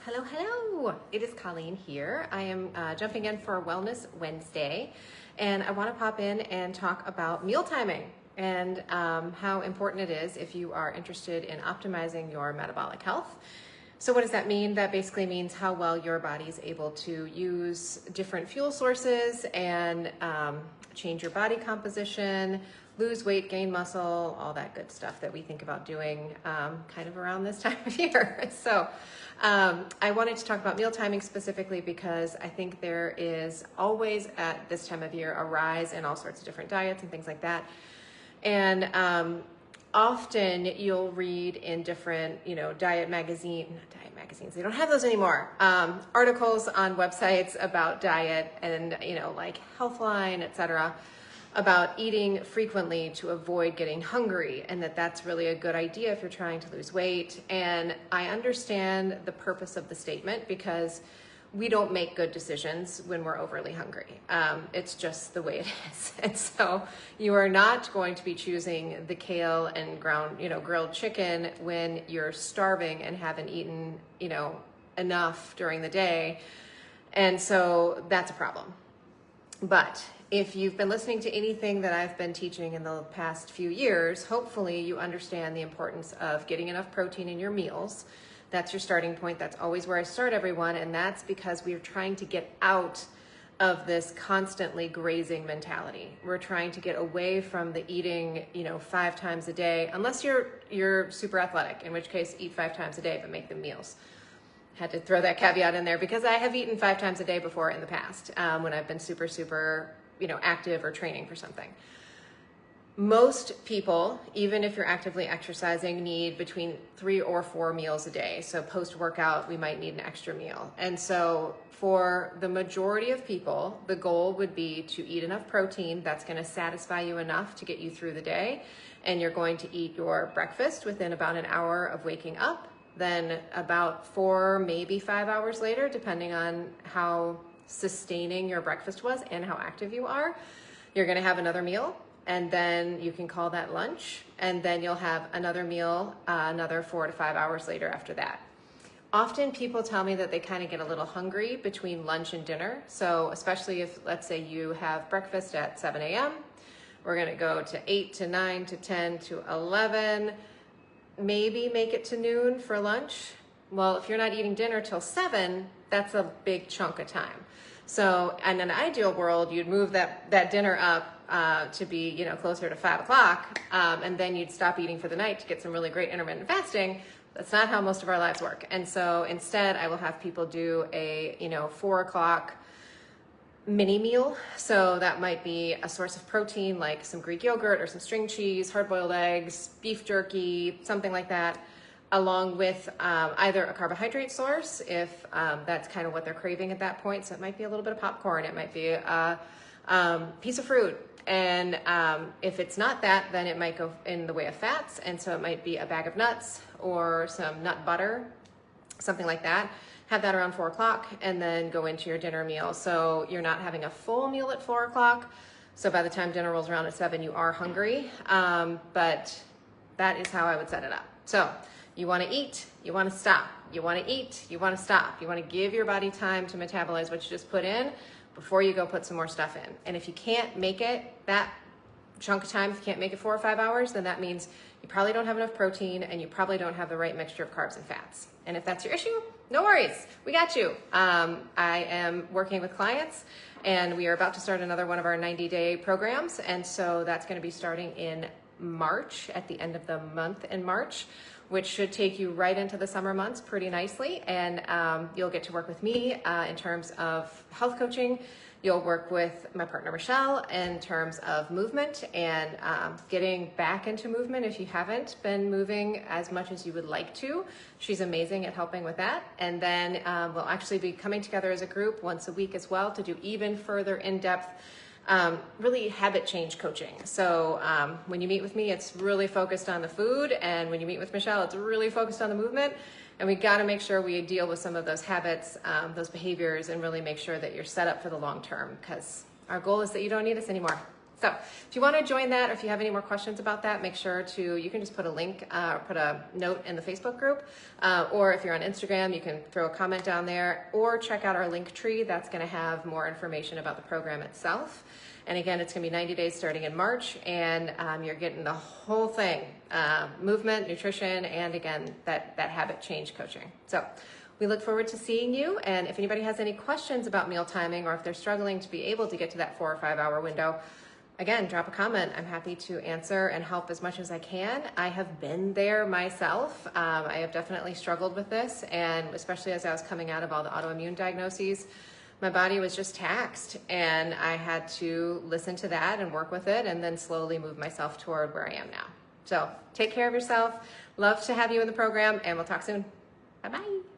Hello, hello. It is Colleen here. I am jumping in for Wellness Wednesday, and I want to pop in and talk about meal timing and how important it is if you are interested in optimizing your metabolic health. So what does that mean? That basically means how well your body is able to use different fuel sources and change your body composition, lose weight, gain muscle, all that good stuff that we think about doing kind of around this time of year. So I wanted to talk about meal timing specifically because I think there is always at this time of year a rise in all sorts of different diets and things like that. And often you'll read in different, not diet magazines, they don't have those anymore, articles on websites about diet and, like Healthline, etc., about eating frequently to avoid getting hungry, and that's really a good idea if you're trying to lose weight. And I understand the purpose of the statement because we don't make good decisions when we're overly hungry. It's just the way it is. And so you are not going to be choosing the kale and grilled chicken when you're starving and haven't eaten, enough during the day. And so that's a problem. But if you've been listening to anything that I've been teaching in the past few years, hopefully you understand the importance of getting enough protein in your meals. That's your starting point. That's always where I start everyone. And that's because we're trying to get out of this constantly grazing mentality. We're trying to get away from the eating, 5 times a day, unless you're super athletic, in which case eat 5 times a day, but make them meals. Had to throw that caveat in there because I have eaten 5 times a day before in the past when I've been super, active or training for something. Most people, even if you're actively exercising, need between 3 or 4 meals a day. So post-workout, we might need an extra meal. And so for the majority of people, the goal would be to eat enough protein that's going to satisfy you enough to get you through the day. And you're going to eat your breakfast within about an hour of waking up. Then about 4, maybe 5 hours later, depending on how sustaining your breakfast was and how active you are, you're going to have another meal. And then you can call that lunch. And then you'll have another meal, another 4 to 5 hours later after that. Often people tell me that they kind of get a little hungry between lunch and dinner. So especially if, let's say you have breakfast at 7 a.m., we're going to go to 8 to 9 to 10 to 11, maybe make it to noon for lunch. Well, if you're not eating dinner till 7, that's a big chunk of time. So in an ideal world, you'd move that dinner up to be, closer to 5 o'clock, and then you'd stop eating for the night to get some really great intermittent fasting. That's not how most of our lives work. And so instead, I will have people do a, 4 o'clock mini meal. So that might be a source of protein like some Greek yogurt or some string cheese, hard-boiled eggs, beef jerky, something like that, along with either a carbohydrate source if that's kind of what they're craving at that point. So it might be a little bit of popcorn. It might be a piece of fruit. And if it's not that, then it might go in the way of fats. And so it might be a bag of nuts or some nut butter, something like that. Have that around 4 o'clock and then go into your dinner meal. So you're not having a full meal at 4 o'clock. So by the time dinner rolls around at 7, you are hungry. But that is how I would set it up. So you want to eat, you want to stop. You want to eat, you want to stop. You want to give your body time to metabolize what you just put in before you go put some more stuff in. And if you can't make it that chunk of time, if you can't make it 4 or 5 hours, then that means you probably don't have enough protein and you probably don't have the right mixture of carbs and fats. And if that's your issue, no worries, we got you. I am working with clients and we are about to start another one of our 90-day programs. And so that's going to be starting in March, at the end of the month in March, which should take you right into the summer months pretty nicely. And you'll get to work with me in terms of health coaching. You'll work with my partner, Michelle, in terms of movement and getting back into movement if you haven't been moving as much as you would like to. She's amazing at helping with that. And then we'll actually be coming together as a group once a week as well to do even further in-depth really habit change coaching. So when you meet with me, it's really focused on the food. And when you meet with Michelle, it's really focused on the movement. And we got to make sure we deal with some of those habits, those behaviors, and really make sure that you're set up for the long term, because our goal is that you don't need us anymore. So if you want to join that, or if you have any more questions about that, make sure you can just put a link, put a note in the Facebook group, or if you're on Instagram, you can throw a comment down there, or check out our link tree. That's going to have more information about the program itself. And again, it's going to be 90 days starting in March, and you're getting the whole thing, movement, nutrition, and again, that habit change coaching. So we look forward to seeing you. And if anybody has any questions about meal timing, or if they're struggling to be able to get to that 4 or 5 hour window, again, drop a comment. I'm happy to answer and help as much as I can. I have been there myself. I have definitely struggled with this, and especially as I was coming out of all the autoimmune diagnoses, my body was just taxed, and I had to listen to that and work with it, and then slowly move myself toward where I am now. So take care of yourself. Love to have you in the program, and we'll talk soon. Bye-bye.